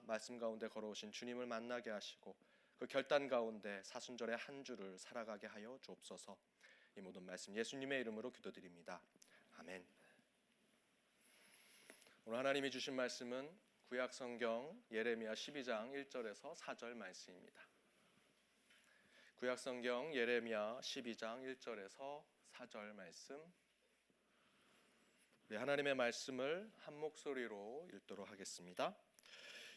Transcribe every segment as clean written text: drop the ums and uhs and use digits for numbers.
말씀 가운데 걸어오신 주님을 만나게 하시고 그 결단 가운데 사순절의 한 주를 살아가게 하여 주옵소서. 이 모든 말씀 예수님의 이름으로 기도드립니다. 아멘. 오늘 하나님이 주신 말씀은 구약 성경 예레미야 12장 1절에서 4절 말씀입니다. 구약 성경 예레미야 12장 1절에서 4절 말씀, 우리 하나님의 말씀을 한 목소리로 읽도록 하겠습니다.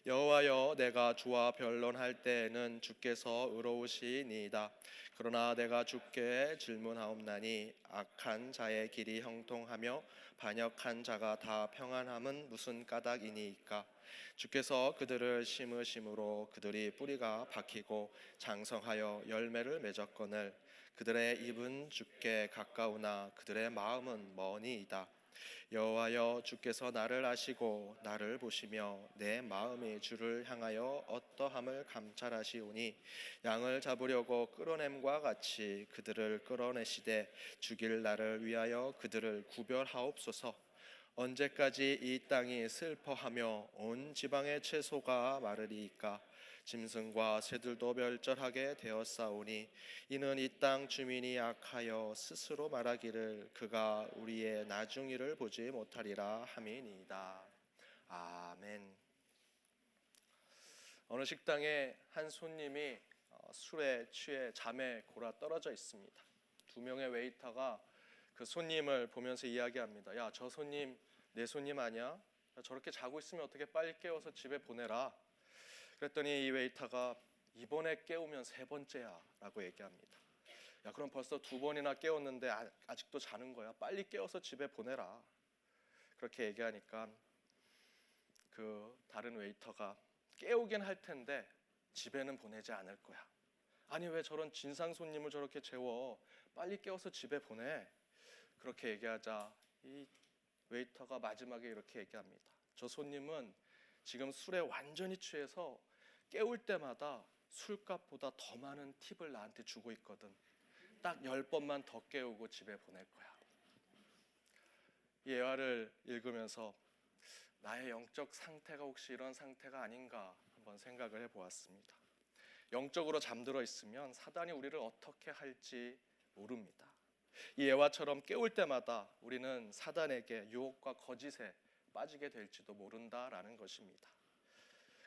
여호와여, 내가 주와 변론할 때에는 주께서 의로우시니이다. 그러나 내가 주께 질문하옵나니 악한 자의 길이 형통하며 반역한 자가 다 평안함은 무슨 까닭이니이까? 주께서 그들을 심으심으로 그들이 뿌리가 박히고 장성하여 열매를 맺었거늘 그들의 입은 주께 가까우나 그들의 마음은 머니이다. 여호와여, 주께서 나를 아시고 나를 보시며 내 마음이 주를 향하여 어떠함을 감찰하시오니 양을 잡으려고 끌어냄과 같이 그들을 끌어내시되 죽일 나를 위하여 그들을 구별하옵소서. 언제까지 이 땅이 슬퍼하며 온 지방의 채소가 마르리이까? 짐승과 새들도 멸절하게 되었사오니 이는 이 땅 주민이 악하여 스스로 말하기를 그가 우리의 나중일을 보지 못하리라 함이니이다. 아멘. 어느 식당에 한 손님이 술에 취해 잠에 골아 떨어져 있습니다. 두 명의 웨이터가 그 손님을 보면서 이야기합니다. 야, 저 손님 내 손님 아니야? 저렇게 자고 있으면 어떻게 빨리 깨워서 집에 보내라. 그랬더니 이 웨이터가 이번에 깨우면 세 번째야 라고 얘기합니다. 야, 그럼 벌써 두 번이나 깨웠는데 아직도 자는 거야? 빨리 깨워서 집에 보내라. 그렇게 얘기하니까 그 다른 웨이터가 깨우긴 할 텐데 집에는 보내지 않을 거야. 아니, 왜 저런 진상 손님을 저렇게 재워? 빨리 깨워서 집에 보내. 그렇게 얘기하자 이 웨이터가 마지막에 이렇게 얘기합니다. 저 손님은 지금 술에 완전히 취해서 깨울 때마다 술값보다 더 많은 팁을 나한테 주고 있거든. 딱 10번만 더 깨우고 집에 보낼 거야. 이 예화를 읽으면서 나의 영적 상태가 혹시 이런 상태가 아닌가 한번 생각을 해보았습니다. 영적으로 잠들어 있으면 사단이 우리를 어떻게 할지 모릅니다. 이 예화처럼 깨울 때마다 우리는 사단에게 유혹과 거짓에 빠지게 될지도 모른다라는 것입니다.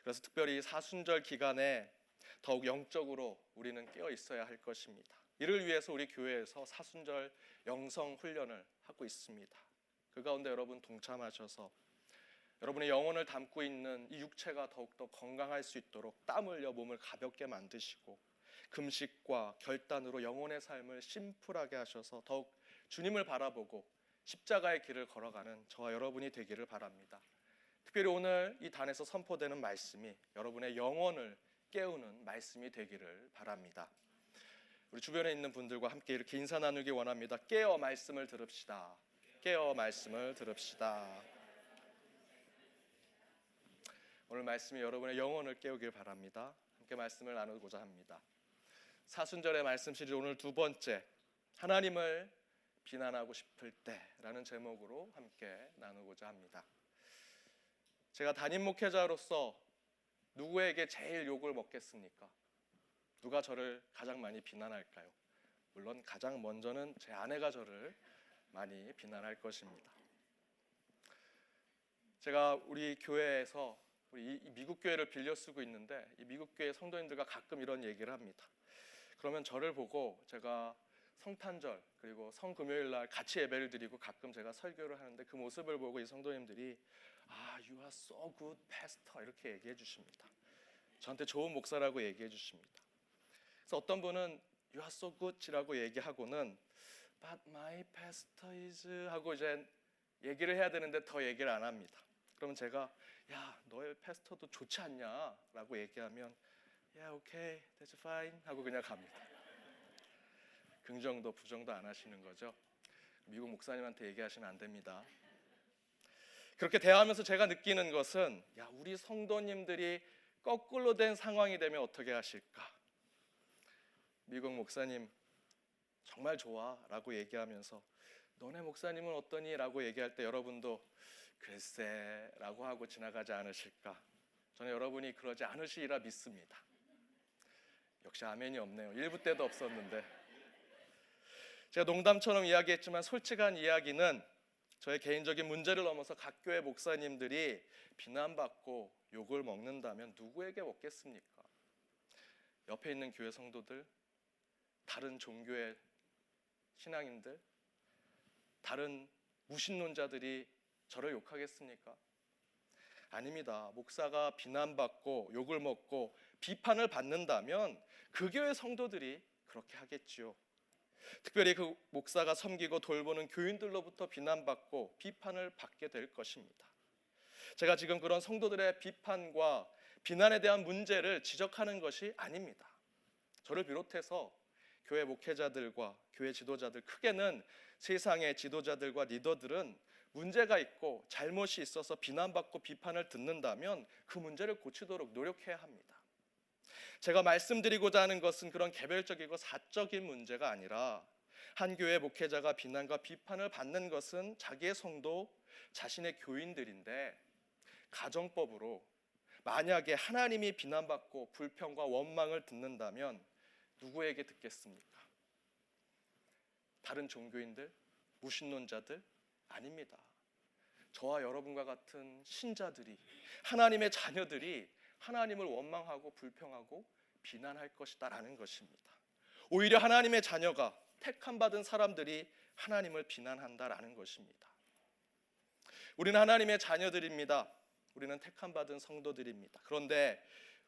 그래서 특별히 사순절 기간에 더욱 영적으로 우리는 깨어 있어야 할 것입니다. 이를 위해서 우리 교회에서 사순절 영성 훈련을 하고 있습니다. 그 가운데 여러분 동참하셔서 여러분의 영혼을 담고 있는 이 육체가 더욱더 건강할 수 있도록 땀 흘려 몸을 가볍게 만드시고 금식과 결단으로 영혼의 삶을 심플하게 하셔서 더욱 주님을 바라보고 십자가의 길을 걸어가는 저와 여러분이 되기를 바랍니다. 특별히 오늘 이 단에서 선포되는 말씀이 여러분의 영혼을 깨우는 말씀이 되기를 바랍니다. 우리 주변에 있는 분들과 함께 이렇게 인사 나누기 원합니다. 깨어 말씀을 들읍시다. 깨어 말씀을 들읍시다. 오늘 말씀이 여러분의 영혼을 깨우길 바랍니다. 함께 말씀을 나누고자 합니다. 사순절의 말씀 시리즈 오늘 두 번째, 하나님을 비난하고 싶을 때라는 제목으로 함께 나누고자 합니다. 제가 담임 목회자로서 누구에게 제일 욕을 먹겠습니까? 누가 저를 가장 많이 비난할까요? 물론 가장 먼저는 제 아내가 저를 많이 비난할 것입니다. 제가 우리 교회에서 우리 미국 교회를 빌려 쓰고 있는데 이 미국 교회 성도님들과 가끔 이런 얘기를 합니다. 그러면 저를 보고 제가 성탄절 그리고 성금요일 날 같이 예배를 드리고 가끔 제가 설교를 하는데 그 모습을 보고 이 성도님들이 You are so good, pastor 이렇게 얘기해 주십니다. 저한테 좋은 목사라고 얘기해 주십니다. 그래서 어떤 분은 You are so good이라고 얘기하고는 But my pastor is 하고 이제 얘기를 해야 되는데 더 얘기를 안 합니다. 그러면 제가 야, 너의 패스터도 좋지 않냐? 라고 얘기하면 Yeah, okay, that's fine 하고 그냥 갑니다. 긍정도 부정도 안 하시는 거죠. 미국 목사님한테 얘기하시면 안 됩니다. 그렇게 대화하면서 제가 느끼는 것은 우리 성도님들이 거꾸로 된 상황이 되면 어떻게 하실까? 미국 목사님 정말 좋아 라고 얘기하면서 너네 목사님은 어떠니? 라고 얘기할 때 여러분도 글쎄 라고 하고 지나가지 않으실까? 저는 여러분이 그러지 않으시리라 믿습니다. 역시 아멘이 없네요. 1부 때도 없었는데. 제가 농담처럼 이야기했지만 솔직한 이야기는 저의 개인적인 문제를 넘어서 각 교회 목사님들이 비난받고 욕을 먹는다면 누구에게 먹겠습니까? 옆에 있는 교회 성도들, 다른 종교의 신앙인들, 다른 무신론자들이 저를 욕하겠습니까? 아닙니다. 목사가 비난받고 욕을 먹고 비판을 받는다면 그 교회 성도들이 그렇게 하겠지요. 특별히 그 목사가 섬기고 돌보는 교인들로부터 비난받고 비판을 받게 될 것입니다. 제가 지금 그런 성도들의 비판과 비난에 대한 문제를 지적하는 것이 아닙니다. 저를 비롯해서 교회 목회자들과 교회 지도자들, 크게는 세상의 지도자들과 리더들은 문제가 있고 잘못이 있어서 비난받고 비판을 듣는다면 그 문제를 고치도록 노력해야 합니다. 제가 말씀드리고자 하는 것은 그런 개별적이고 사적인 문제가 아니라 한 교회 목회자가 비난과 비판을 받는 것은 자기의 성도, 자신의 교인들인데 가정법으로 만약에 하나님이 비난받고 불평과 원망을 듣는다면 누구에게 듣겠습니까? 다른 종교인들, 무신론자들? 아닙니다. 저와 여러분과 같은 신자들이, 하나님의 자녀들이 하나님을 원망하고 불평하고 비난할 것이다라는 것입니다. 오히려 하나님의 자녀가 택함 받은 사람들이 하나님을 비난한다라는 것입니다. 우리는 하나님의 자녀들입니다. 우리는 택함 받은 성도들입니다. 그런데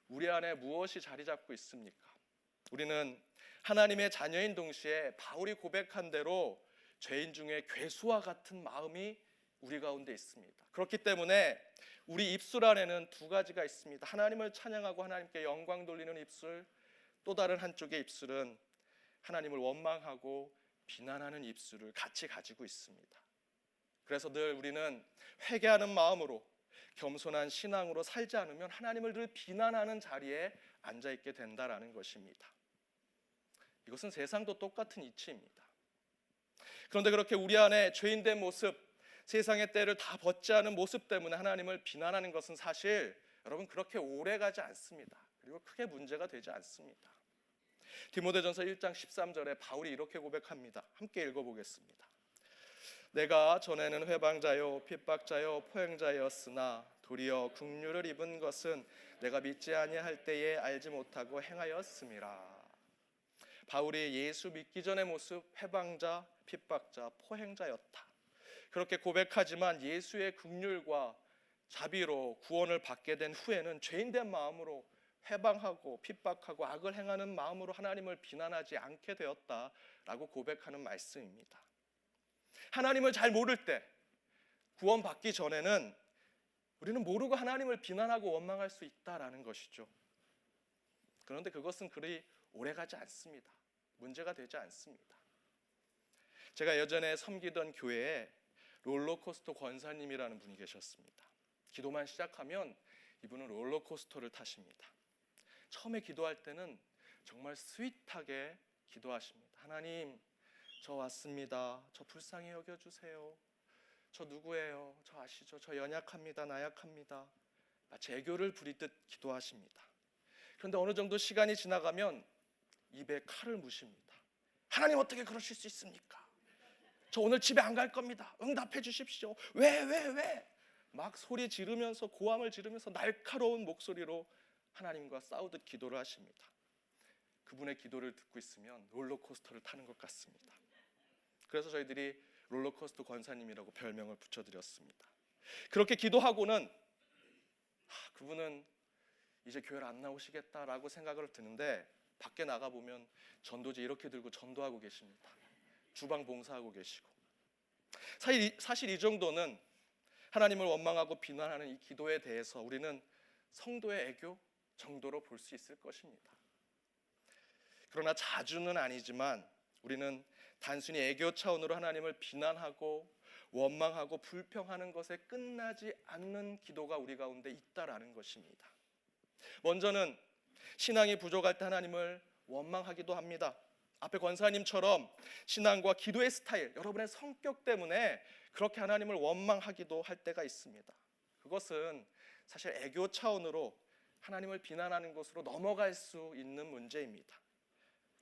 우리 안에 무엇이 자리 잡고 있습니까? 우리는 하나님의 자녀인 동시에 바울이 고백한 대로 죄인 중에 괴수와 같은 마음이 우리 가운데 있습니다. 그렇기 때문에 우리 입술 안에는 두 가지가 있습니다. 하나님을 찬양하고 하나님께 영광 돌리는 입술, 또 다른 한쪽의 입술은 하나님을 원망하고 비난하는 입술을 같이 가지고 있습니다. 그래서 늘 우리는 회개하는 마음으로 겸손한 신앙으로 살지 않으면 하나님을 늘 비난하는 자리에 앉아있게 된다라는 것입니다. 이것은 세상도 똑같은 이치입니다. 그런데 그렇게 우리 안에 죄인된 모습, 세상의 때를 다 벗지 않은 모습 때문에 하나님을 비난하는 것은 사실 여러분 그렇게 오래가지 않습니다. 그리고 크게 문제가 되지 않습니다. 디모데전서 1장 13절에 바울이 이렇게 고백합니다. 함께 읽어보겠습니다. 내가 전에는 회방자요 핍박자요 포행자였으나 도리어 긍휼을 입은 것은 내가 믿지 아니할 때에 알지 못하고 행하였음이라. 바울이 예수 믿기 전의 모습, 회방자, 핍박자, 포행자였다. 그렇게 고백하지만 예수의 긍휼과 자비로 구원을 받게 된 후에는 죄인된 마음으로 회방하고 핍박하고 악을 행하는 마음으로 하나님을 비난하지 않게 되었다라고 고백하는 말씀입니다. 하나님을 잘 모를 때, 구원받기 전에는 우리는 모르고 하나님을 비난하고 원망할 수 있다라는 것이죠. 그런데 그것은 그리 오래가지 않습니다. 문제가 되지 않습니다. 제가 예전에 섬기던 교회에 롤러코스터 권사님이라는 분이 계셨습니다. 기도만 시작하면 이분은 롤러코스터를 타십니다. 처음에 기도할 때는 정말 스윗하게 기도하십니다. 하나님, 저 왔습니다. 저 불쌍히 여겨주세요. 저 누구예요? 저 아시죠? 저 연약합니다. 나약합니다. 마치 애교를 부리듯 기도하십니다. 그런데 어느 정도 시간이 지나가면 입에 칼을 무십니다. 하나님 어떻게 그러실 수 있습니까? 저 오늘 집에 안 갈 겁니다. 응답해 주십시오. 왜? 막 소리 지르면서 고함을 지르면서 날카로운 목소리로 하나님과 싸우듯 기도를 하십니다. 그분의 기도를 듣고 있으면 롤러코스터를 타는 것 같습니다. 그래서 저희들이 롤러코스터 권사님이라고 별명을 붙여드렸습니다. 그렇게 기도하고는 그분은 이제 교회를 안 나오시겠다라고 생각을 드는데 밖에 나가보면 전도지 이렇게 들고 전도하고 계십니다. 주방 봉사하고 계시고. 사실 이 정도는 하나님을 원망하고 비난하는 이 기도에 대해서 우리는 성도의 애교 정도로 볼 수 있을 것입니다. 그러나 자주는 아니지만 우리는 단순히 애교 차원으로 하나님을 비난하고 원망하고 불평하는 것에 끝나지 않는 기도가 우리 가운데 있다라는 것입니다. 먼저는 신앙이 부족할 때 하나님을 원망하기도 합니다. 앞에 권사님처럼 신앙과 기도의 스타일, 여러분의 성격 때문에 그렇게 하나님을 원망하기도 할 때가 있습니다. 그것은 사실 애교 차원으로 하나님을 비난하는 것으로 넘어갈 수 있는 문제입니다.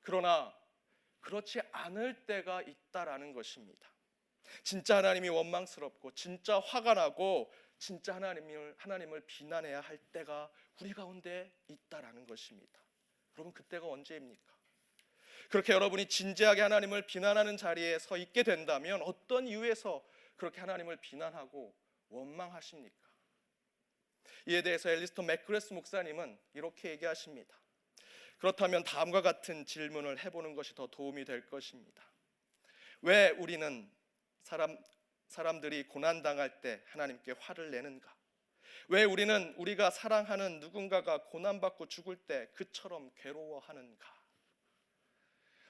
그러나 그렇지 않을 때가 있다라는 것입니다. 진짜 하나님이 원망스럽고 진짜 화가 나고 진짜 하나님을 비난해야 할 때가 우리 가운데 있다라는 것입니다. 여러분, 그때가 언제입니까? 그렇게 여러분이 진지하게 하나님을 비난하는 자리에 서 있게 된다면 어떤 이유에서 그렇게 하나님을 비난하고 원망하십니까? 이에 대해서 엘리스턴 맥그레스 목사님은 이렇게 얘기하십니다. 그렇다면 다음과 같은 질문을 해보는 것이 더 도움이 될 것입니다. 왜 우리는 사람들이 고난당할 때 하나님께 화를 내는가? 왜 우리는 우리가 사랑하는 누군가가 고난받고 죽을 때 그처럼 괴로워하는가?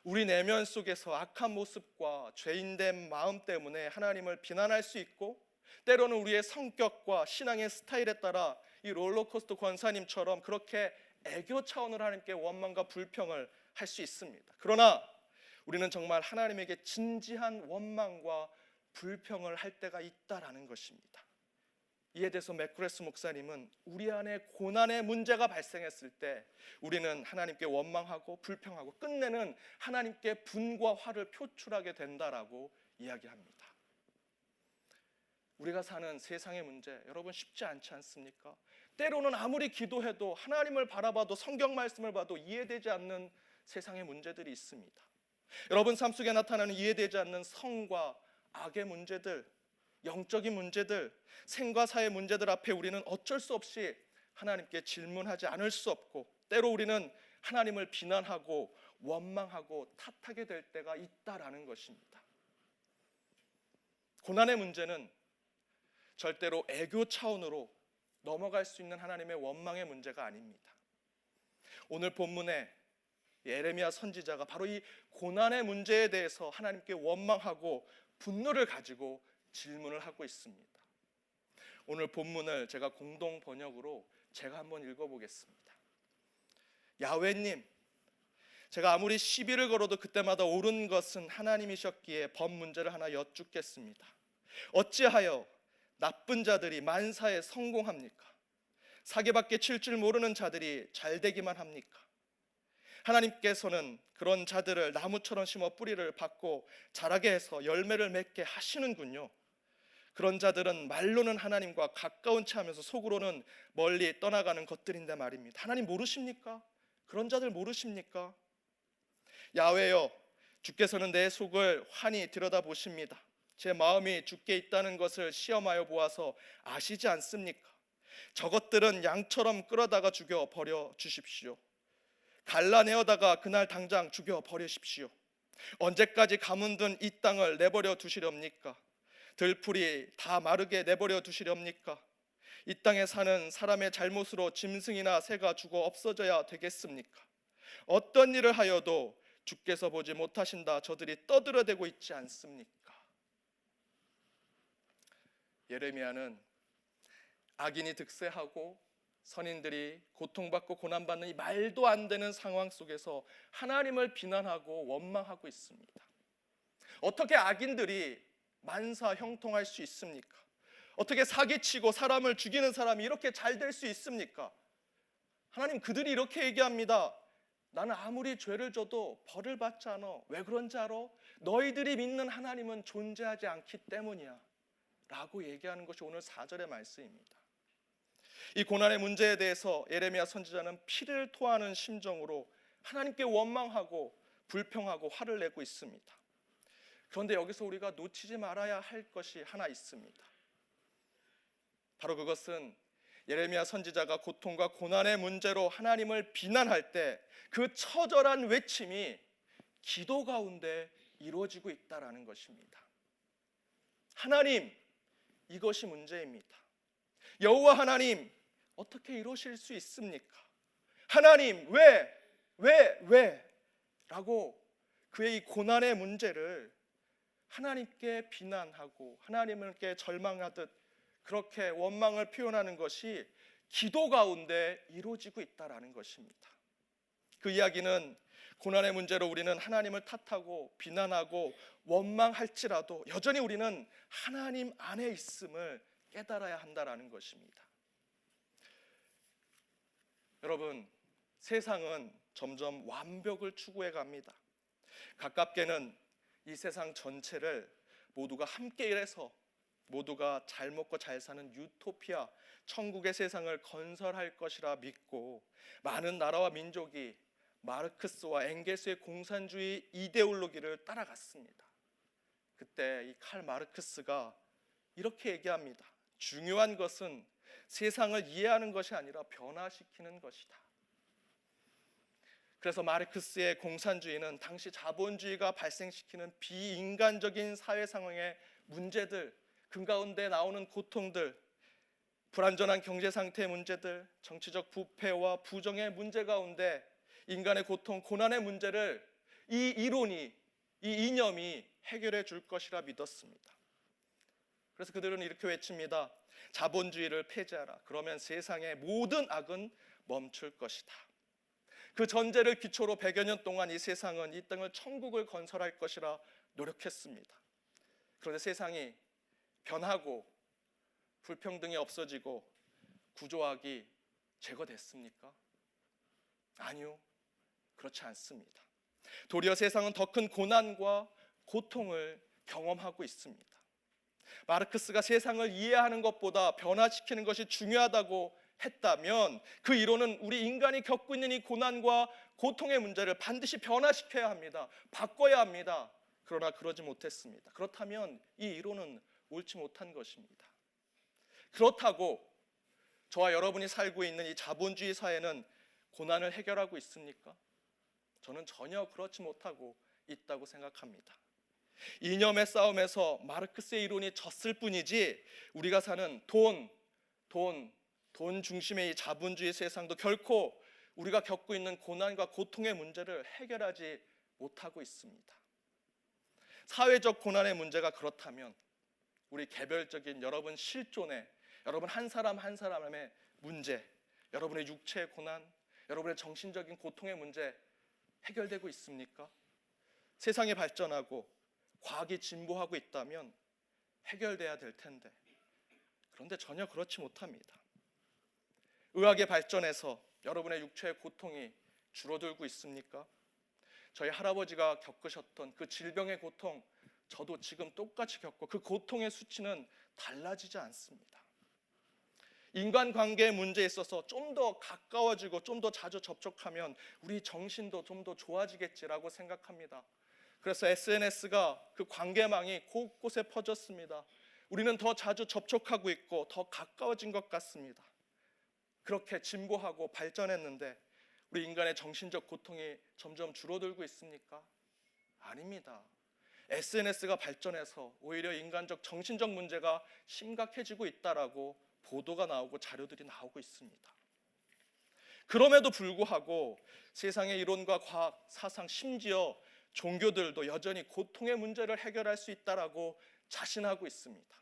우리 내면 속에서 악한 모습과 죄인된 마음 때문에 하나님을 비난할 수 있고, 때로는 우리의 성격과 신앙의 스타일에 따라 이 롤러코스터 권사님처럼 그렇게 애교 차원으로 하나님께 원망과 불평을 할 수 있습니다. 그러나 우리는 정말 하나님에게 진지한 원망과 불평을 할 때가 있다라는 것입니다. 이에 대해서 맥그레스 목사님은 우리 안에 고난의 문제가 발생했을 때 우리는 하나님께 원망하고 불평하고 끝내는 하나님께 분과 화를 표출하게 된다라고 이야기합니다. 우리가 사는 세상의 문제, 여러분 쉽지 않지 않습니까? 때로는 아무리 기도해도 하나님을 바라봐도 성경 말씀을 봐도 이해되지 않는 세상의 문제들이 있습니다. 여러분 삶 속에 나타나는 이해되지 않는 성과 악의 문제들, 영적인 문제들, 생과 사의 문제들 앞에 우리는 어쩔 수 없이 하나님께 질문하지 않을 수 없고, 때로 우리는 하나님을 비난하고 원망하고 탓하게 될 때가 있다라는 것입니다. 고난의 문제는 절대로 애교 차원으로 넘어갈 수 있는 하나님의 원망의 문제가 아닙니다. 오늘 본문에 예레미야 선지자가 바로 이 고난의 문제에 대해서 하나님께 원망하고 분노를 가지고 질문을 하고 있습니다. 오늘 본문을 제가 공동 번역으로 제가 한번 읽어보겠습니다. 야훼님, 제가 아무리 시비를 걸어도 그때마다 옳은 것은 하나님이셨기에 법 문제를 하나 여쭙겠습니다. 어찌하여 나쁜 자들이 만사에 성공합니까? 사기밖에 칠 줄 모르는 자들이 잘 되기만 합니까? 하나님께서는 그런 자들을 나무처럼 심어 뿌리를 받고 자라게 해서 열매를 맺게 하시는군요. 그런 자들은 말로는 하나님과 가까운 체 하면서 속으로는 멀리 떠나가는 것들인데 말입니다. 하나님 모르십니까? 그런 자들 모르십니까? 야훼여, 주께서는 내 속을 환히 들여다보십니다. 제 마음이 주께 있다는 것을 시험하여 보아서 아시지 않습니까? 저것들은 양처럼 끌어다가 죽여 버려 주십시오. 갈라내어다가 그날 당장 죽여 버리십시오. 언제까지 가문든 이 땅을 내버려 두시렵니까? 들풀이 다 마르게 내버려 두시렵니까? 이 땅에 사는 사람의 잘못으로 짐승이나 새가 죽어 없어져야 되겠습니까? 어떤 일을 하여도 주께서 보지 못하신다 저들이 떠들어대고 있지 않습니까? 예레미야는 악인이 득세하고 선인들이 고통받고 고난받는 이 말도 안 되는 상황 속에서 하나님을 비난하고 원망하고 있습니다. 어떻게 악인들이 만사 형통할 수 있습니까? 어떻게 사기치고 사람을 죽이는 사람이 이렇게 잘 될 수 있습니까? 하나님, 그들이 이렇게 얘기합니다. 나는 아무리 죄를 져도 벌을 받지 않아. 왜 그런지 알아? 너희들이 믿는 하나님은 존재하지 않기 때문이야 라고 얘기하는 것이 오늘 4절의 말씀입니다. 이 고난의 문제에 대해서 예레미야 선지자는 피를 토하는 심정으로 하나님께 원망하고 불평하고 화를 내고 있습니다. 그런데 여기서 우리가 놓치지 말아야 할 것이 하나 있습니다. 바로 그것은 예레미야 선지자가 고통과 고난의 문제로 하나님을 비난할 때 그 처절한 외침이 기도 가운데 이루어지고 있다는 것입니다. 하나님, 이것이 문제입니다. 여호와 하나님, 어떻게 이러실 수 있습니까? 하나님, 왜? 라고 그의 이 고난의 문제를 하나님께 비난하고 하나님께 절망하듯 그렇게 원망을 표현하는 것이 기도 가운데 이루어지고 있다는 것입니다. 그 이야기는 고난의 문제로 우리는 하나님을 탓하고 비난하고 원망할지라도 여전히 우리는 하나님 안에 있음을 깨달아야 한다는 것입니다. 여러분, 세상은 점점 완벽을 추구해 갑니다. 가깝게는 이 세상 전체를 모두가 함께 일해서 모두가 잘 먹고 잘 사는 유토피아, 천국의 세상을 건설할 것이라 믿고 많은 나라와 민족이 마르크스와 엥겔스의 공산주의 이데올로기를 따라갔습니다. 그때 이 칼 마르크스가 이렇게 얘기합니다. 중요한 것은 세상을 이해하는 것이 아니라 변화시키는 것이다. 그래서 마르크스의 공산주의는 당시 자본주의가 발생시키는 비인간적인 사회 상황의 문제들, 그 가운데 나오는 고통들, 불안전한 경제 상태의 문제들, 정치적 부패와 부정의 문제 가운데 인간의 고통, 고난의 문제를 이 이론이, 이 이념이 해결해 줄 것이라 믿었습니다. 그래서 그들은 이렇게 외칩니다. 자본주의를 폐지하라. 그러면 세상의 모든 악은 멈출 것이다. 그 전제를 기초로 100여 년 동안 이 세상은 이 땅을 천국을 건설할 것이라 노력했습니다. 그런데 세상이 변하고 불평등이 없어지고 구조학이 제거됐습니까? 아니요, 그렇지 않습니다. 도리어 세상은 더 큰 고난과 고통을 경험하고 있습니다. 마르크스가 세상을 이해하는 것보다 변화시키는 것이 중요하다고 했다면 그 이론은 우리 인간이 겪고 있는 이 고난과 고통의 문제를 반드시 변화시켜야 합니다. 바꿔야 합니다. 그러나 그러지 못했습니다. 그렇다면 이 이론은 옳지 못한 것입니다. 그렇다고 저와 여러분이 살고 있는 이 자본주의 사회는 고난을 해결하고 있습니까? 저는 전혀 그렇지 못하고 있다고 생각합니다. 이념의 싸움에서 마르크스의 이론이 졌을 뿐이지 우리가 사는 돈 중심의 이 자본주의 세상도 결코 우리가 겪고 있는 고난과 고통의 문제를 해결하지 못하고 있습니다. 사회적 고난의 문제가 그렇다면 우리 개별적인 여러분 실존의 여러분 한 사람 한 사람의 문제, 여러분의 육체의 고난, 여러분의 정신적인 고통의 문제 해결되고 있습니까? 세상이 발전하고 과학이 진보하고 있다면 해결돼야 될 텐데 그런데 전혀 그렇지 못합니다. 의학의 발전에서 여러분의 육체의 고통이 줄어들고 있습니까? 저희 할아버지가 겪으셨던 그 질병의 고통 저도 지금 똑같이 겪고 그 고통의 수치는 달라지지 않습니다. 인간관계의 문제에 있어서 좀 더 가까워지고 좀 더 자주 접촉하면 우리 정신도 좀 더 좋아지겠지라고 생각합니다. 그래서 SNS가 그 관계망이 곳곳에 퍼졌습니다. 우리는 더 자주 접촉하고 있고 더 가까워진 것 같습니다. 그렇게 진보하고 발전했는데 우리 인간의 정신적 고통이 점점 줄어들고 있습니까? 아닙니다. SNS가 발전해서 오히려 인간적 정신적 문제가 심각해지고 있다라고 보도가 나오고 자료들이 나오고 있습니다. 그럼에도 불구하고 세상의 이론과 과학, 사상, 심지어 종교들도 여전히 고통의 문제를 해결할 수 있다라고 자신하고 있습니다.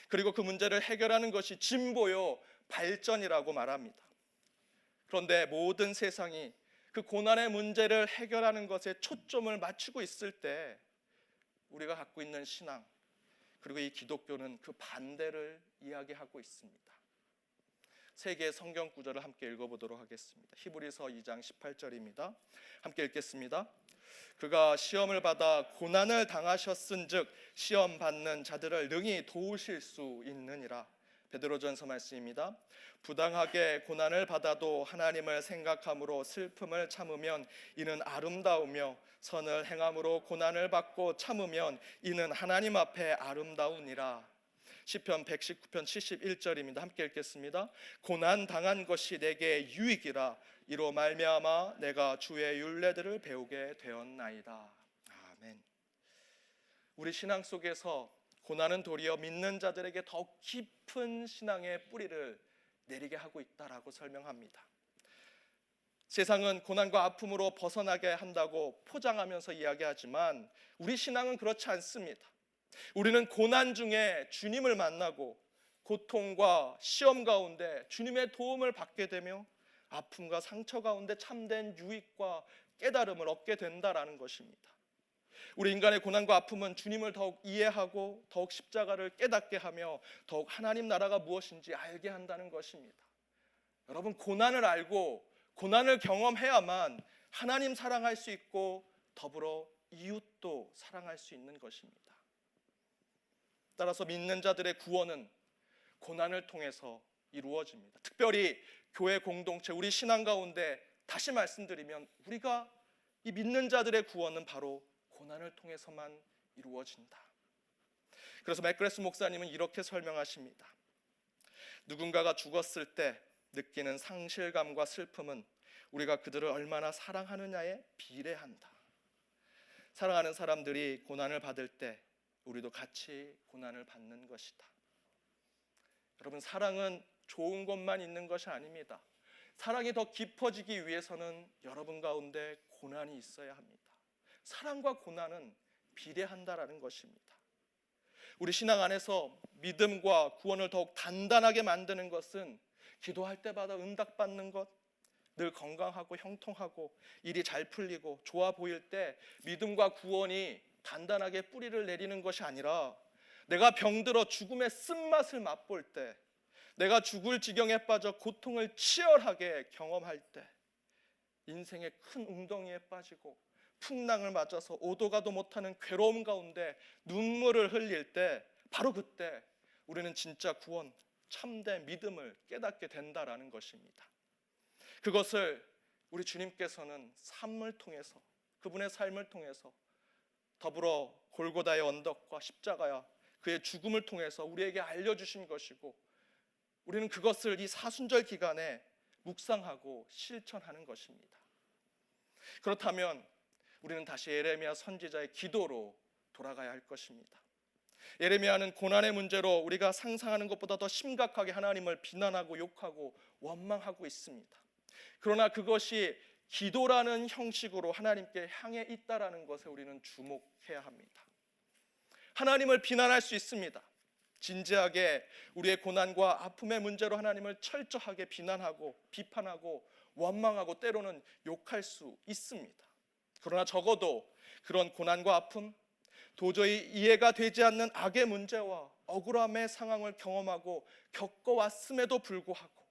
그리고 그 문제를 해결하는 것이 진보요, 발전이라고 말합니다. 그런데 모든 세상이 그 고난의 문제를 해결하는 것에 초점을 맞추고 있을 때 우리가 갖고 있는 신앙 그리고 이 기독교는 그 반대를 이야기하고 있습니다. 세 개의 성경 구절을 함께 읽어보도록 하겠습니다. 히브리서 2장 18절입니다. 함께 읽겠습니다. 그가 시험을 받아 고난을 당하셨은즉 시험 받는 자들을 능히 도우실 수 있느니라. 베드로전서 말씀입니다. 부당하게 고난을 받아도 하나님을 생각함으로 슬픔을 참으면 이는 아름다우며 선을 행함으로 고난을 받고 참으면 이는 하나님 앞에 아름다우니라. 시편 119편 71절입니다. 함께 읽겠습니다. 고난 당한 것이 내게 유익이라 이로 말미암아 내가 주의 율례들을 배우게 되었나이다. 아멘. 우리 신앙 속에서 고난은 도리어 믿는 자들에게 더 깊은 신앙의 뿌리를 내리게 하고 있다라고 설명합니다. 세상은 고난과 아픔으로 벗어나게 한다고 포장하면서 이야기하지만 우리 신앙은 그렇지 않습니다. 우리는 고난 중에 주님을 만나고 고통과 시험 가운데 주님의 도움을 받게 되며 아픔과 상처 가운데 참된 유익과 깨달음을 얻게 된다라는 것입니다. 우리 인간의 고난과 아픔은 주님을 더욱 이해하고 더욱 십자가를 깨닫게 하며 더욱 하나님 나라가 무엇인지 알게 한다는 것입니다. 여러분, 고난을 알고 고난을 경험해야만 하나님 사랑할 수 있고 더불어 이웃도 사랑할 수 있는 것입니다. 따라서 믿는 자들의 구원은 고난을 통해서 이루어집니다. 특별히 교회 공동체, 우리 신앙 가운데 다시 말씀드리면 우리가 이 믿는 자들의 구원은 바로 고난을 통해서만 이루어진다. 그래서 맥그레스 목사님은 이렇게 설명하십니다. 누군가가 죽었을 때 느끼는 상실감과 슬픔은 우리가 그들을 얼마나 사랑하느냐에 비례한다. 사랑하는 사람들이 고난을 받을 때 우리도 같이 고난을 받는 것이다. 여러분, 사랑은 좋은 것만 있는 것이 아닙니다. 사랑이 더 깊어지기 위해서는 여러분 가운데 고난이 있어야 합니다. 사랑과 고난은 비례한다라는 것입니다. 우리 신앙 안에서 믿음과 구원을 더욱 단단하게 만드는 것은 기도할 때마다 응답받는 것, 늘 건강하고 형통하고 일이 잘 풀리고 좋아 보일 때 믿음과 구원이 단단하게 뿌리를 내리는 것이 아니라 내가 병들어 죽음의 쓴맛을 맛볼 때, 내가 죽을 지경에 빠져 고통을 치열하게 경험할 때, 인생의 큰 웅덩이에 빠지고 풍랑을 맞아서 오도 가도 못하는 괴로움 가운데 눈물을 흘릴 때, 바로 그때 우리는 진짜 구원, 참된 믿음을 깨닫게 된다라는 것입니다. 그것을 우리 주님께서는 삶을 통해서, 그분의 삶을 통해서 더불어 골고다의 언덕과 십자가야 그의 죽음을 통해서 우리에게 알려주신 것이고, 우리는 그것을 이 사순절 기간에 묵상하고 실천하는 것입니다. 그렇다면 우리는 다시 예레미야 선지자의 기도로 돌아가야 할 것입니다. 예레미야는 고난의 문제로 우리가 상상하는 것보다 더 심각하게 하나님을 비난하고 욕하고 원망하고 있습니다. 그러나 그것이 기도라는 형식으로 하나님께 향해 있다라는 것에 우리는 주목해야 합니다. 하나님을 비난할 수 있습니다. 진지하게 우리의 고난과 아픔의 문제로 하나님을 철저하게 비난하고 비판하고 원망하고 때로는 욕할 수 있습니다. 그러나 적어도 그런 고난과 아픔, 도저히 이해가 되지 않는 악의 문제와 억울함의 상황을 경험하고 겪어왔음에도 불구하고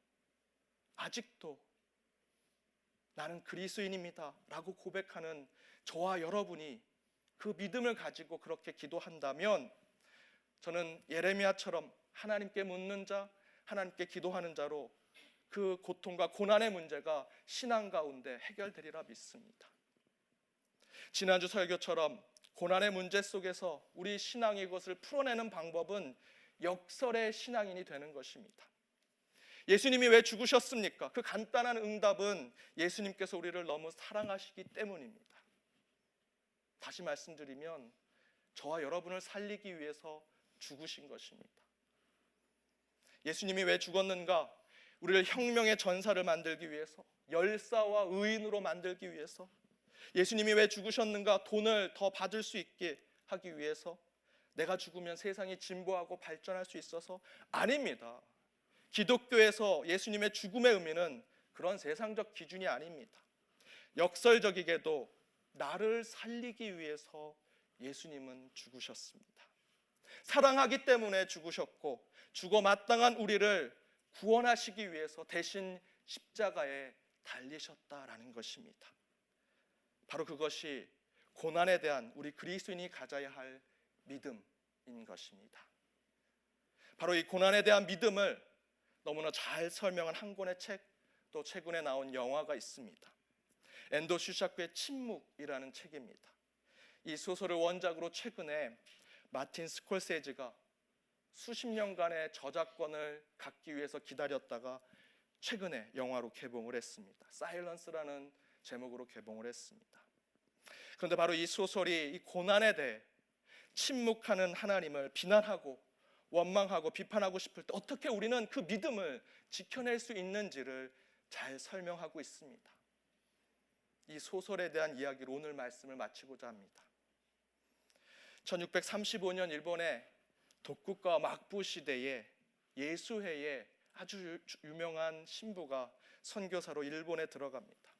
아직도 나는 그리스도인입니다 라고 고백하는 저와 여러분이 그 믿음을 가지고 그렇게 기도한다면, 저는 예레미야처럼 하나님께 묻는 자, 하나님께 기도하는 자로 그 고통과 고난의 문제가 신앙 가운데 해결되리라 믿습니다. 지난주 설교처럼 고난의 문제 속에서 우리 신앙의 것을 풀어내는 방법은 역설의 신앙인이 되는 것입니다. 예수님이 왜 죽으셨습니까? 그 간단한 응답은 예수님께서 우리를 너무 사랑하시기 때문입니다. 다시 말씀드리면 저와 여러분을 살리기 위해서 죽으신 것입니다. 예수님이 왜 죽었는가? 우리를 혁명의 전사를 만들기 위해서, 열사와 의인으로 만들기 위해서. 예수님이 왜 죽으셨는가? 돈을 더 받을 수 있게 하기 위해서. 내가 죽으면 세상이 진보하고 발전할 수 있어서? 아닙니다. 기독교에서 예수님의 죽음의 의미는 그런 세상적 기준이 아닙니다. 역설적이게도 나를 살리기 위해서 예수님은 죽으셨습니다. 사랑하기 때문에 죽으셨고, 죽어 마땅한 우리를 구원하시기 위해서 대신 십자가에 달리셨다라는 것입니다. 바로 그것이 고난에 대한 우리 그리스도인이 가져야 할 믿음인 것입니다. 바로 이 고난에 대한 믿음을 너무나 잘 설명한 한 권의 책, 또 최근에 나온 영화가 있습니다. 엔도 슈샤크의 침묵이라는 책입니다. 이 소설을 원작으로 최근에 마틴 스콜세지가 수십 년간의 저작권을 갖기 위해서 기다렸다가 최근에 영화로 개봉을 했습니다. 사일런스라는 제목으로 개봉을 했습니다. 그런데 바로 이 소설이 이 고난에 대해 침묵하는 하나님을 비난하고 원망하고 비판하고 싶을 때 어떻게 우리는 그 믿음을 지켜낼 수 있는지를 잘 설명하고 있습니다. 이 소설에 대한 이야기로 오늘 말씀을 마치고자 합니다. 1635년 일본의 독국가 막부 시대에 예수회의 아주 유명한 신부가 선교사로 일본에 들어갑니다.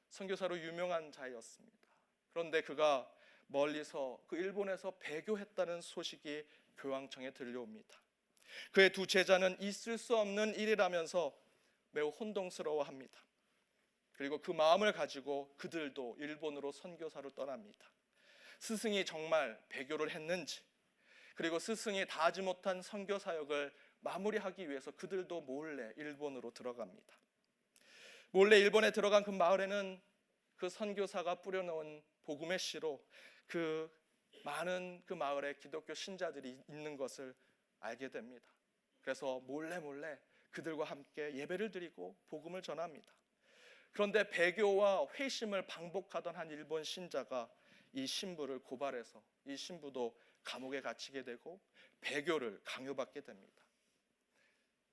선교사로 유명한 자였습니다. 그런데 그가 멀리서 그 일본에서 배교했다는 소식이 교황청에 들려옵니다. 그의 두 제자는 있을 수 없는 일이라면서 매우 혼동스러워합니다. 그리고 그 마음을 가지고 그들도 일본으로 선교사로 떠납니다. 스승이 정말 배교를 했는지, 그리고 스승이 다하지 못한 선교 사역을 마무리하기 위해서 그들도 몰래 일본으로 들어갑니다. 몰래 일본에 들어간 그 마을에는 그 선교사가 뿌려놓은 복음의 씨로 그 많은 그 마을에 기독교 신자들이 있는 것을 알게 됩니다. 그래서 몰래 그들과 함께 예배를 드리고 복음을 전합니다. 그런데 배교와 회심을 반복하던 한 일본 신자가 이 신부를 고발해서 이 신부도 감옥에 갇히게 되고 배교를 강요받게 됩니다.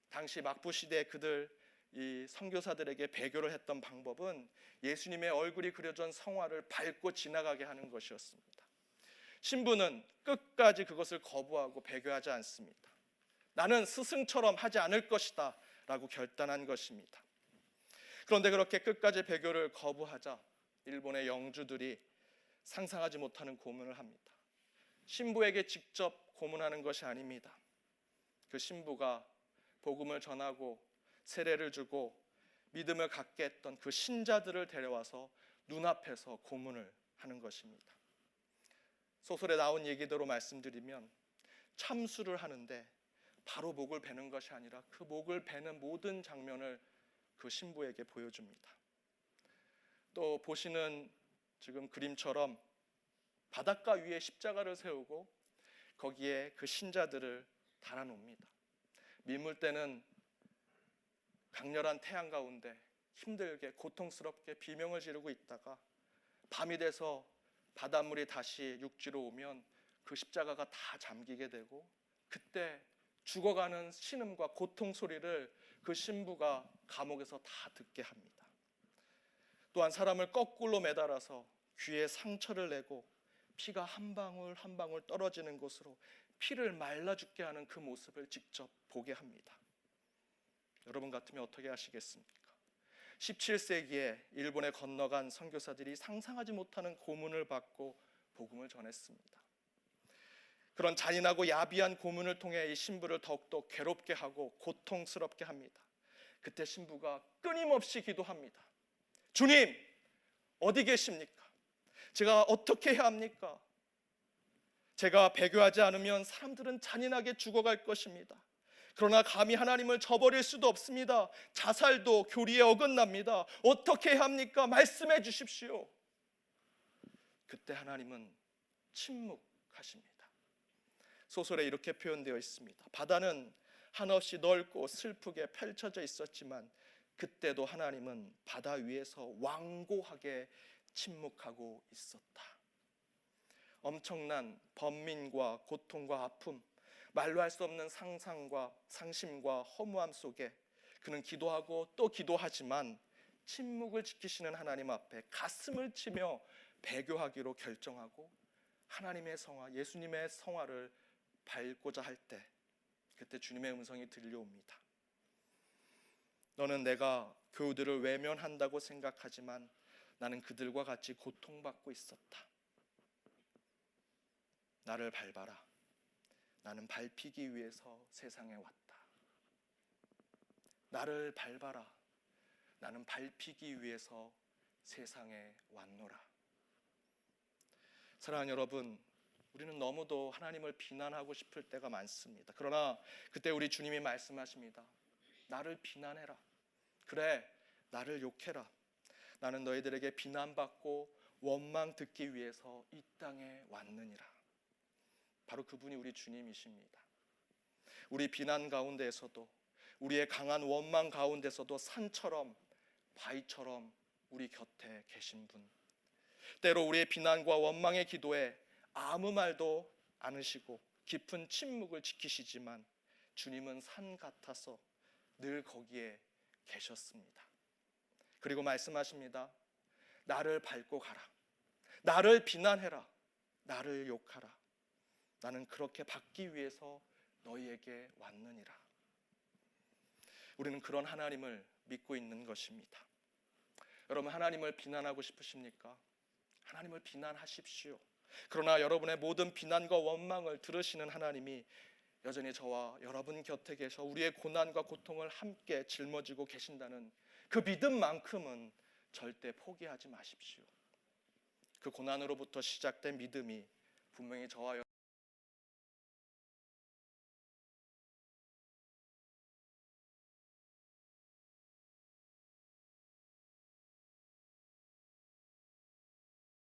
당시 막부 시대에 그들 이 선교사들에게 배교를 했던 방법은 예수님의 얼굴이 그려진 성화를 밟고 지나가게 하는 것이었습니다. 신부는 끝까지 그것을 거부하고 배교하지 않습니다. 나는 스승처럼 하지 않을 것이다 라고 결단한 것입니다. 그런데 그렇게 끝까지 배교를 거부하자 일본의 영주들이 상상하지 못하는 고문을 합니다. 신부에게 직접 고문하는 것이 아닙니다. 그 신부가 복음을 전하고 세례를 주고 믿음을 갖게 했던 그 신자들을 데려와서 눈앞에서 고문을 하는 것입니다. 소설에 나온 얘기대로 말씀드리면 참수를 하는데 바로 목을 베는 것이 아니라 그 목을 베는 모든 장면을 그 신부에게 보여줍니다. 또 보시는 지금 그림처럼 바닷가 위에 십자가를 세우고 거기에 그 신자들을 달아놓습니다. 밀물대는 강렬한 태양 가운데 힘들게 고통스럽게 비명을 지르고 있다가 밤이 돼서 바닷물이 다시 육지로 오면 그 십자가가 다 잠기게 되고 그때 죽어가는 신음과 고통 소리를 그 신부가 감옥에서 다 듣게 합니다. 또한 사람을 거꾸로 매달아서 귀에 상처를 내고 피가 한 방울 한 방울 떨어지는 곳으로 피를 말라 죽게 하는 그 모습을 직접 보게 합니다. 여러분 같으면 어떻게 하시겠습니까? 17세기에 일본에 건너간 선교사들이 상상하지 못하는 고문을 받고 복음을 전했습니다. 그런 잔인하고 야비한 고문을 통해 이 신부를 더욱더 괴롭게 하고 고통스럽게 합니다. 그때 신부가 끊임없이 기도합니다. 주님, 어디 계십니까? 제가 어떻게 해야 합니까? 제가 배교하지 않으면 사람들은 잔인하게 죽어갈 것입니다. 그러나 감히 하나님을 저버릴 수도 없습니다. 자살도 교리에 어긋납니다. 어떻게 해야 합니까? 말씀해 주십시오. 그때 하나님은 침묵하십니다. 소설에 이렇게 표현되어 있습니다. 바다는 한없이 넓고 슬프게 펼쳐져 있었지만 그때도 하나님은 바다 위에서 완고하게 침묵하고 있었다. 엄청난 번민과 고통과 아픔, 말로 할 수 없는 상상과 상심과 허무함 속에 그는 기도하고 또 기도하지만 침묵을 지키시는 하나님 앞에 가슴을 치며 배교하기로 결정하고 하나님의 성화, 예수님의 성화를 밟고자 할 때 그때 주님의 음성이 들려옵니다. 너는 내가 그들을 외면한다고 생각하지만 나는 그들과 같이 고통받고 있었다. 나를 밟아라. 나는 밟히기 위해서 세상에 왔다. 나를 밟아라. 나는 밟히기 위해서 세상에 왔노라. 사랑하는 여러분, 우리는 너무도 하나님을 비난하고 싶을 때가 많습니다. 그러나 그때 우리 주님이 말씀하십니다. 나를 비난해라. 그래, 나를 욕해라. 나는 너희들에게 비난받고 원망 듣기 위해서 이 땅에 왔느니라. 바로 그분이 우리 주님이십니다. 우리 비난 가운데에서도 우리의 강한 원망 가운데서도 산처럼 바위처럼 우리 곁에 계신 분. 때로 우리의 비난과 원망의 기도에 아무 말도 않으시고 깊은 침묵을 지키시지만 주님은 산 같아서 늘 거기에 계셨습니다. 그리고 말씀하십니다. 나를 밟고 가라. 나를 비난해라. 나를 욕하라. 나는 그렇게 받기 위해서 너희에게 왔느니라. 우리는 그런 하나님을 믿고 있는 것입니다. 여러분, 하나님을 비난하고 싶으십니까? 하나님을 비난하십시오. 그러나 여러분의 모든 비난과 원망을 들으시는 하나님이 여전히 저와 여러분 곁에 계셔 우리의 고난과 고통을 함께 짊어지고 계신다는 그 믿음만큼은 절대 포기하지 마십시오. 그 고난으로부터 시작된 믿음이 분명히 저와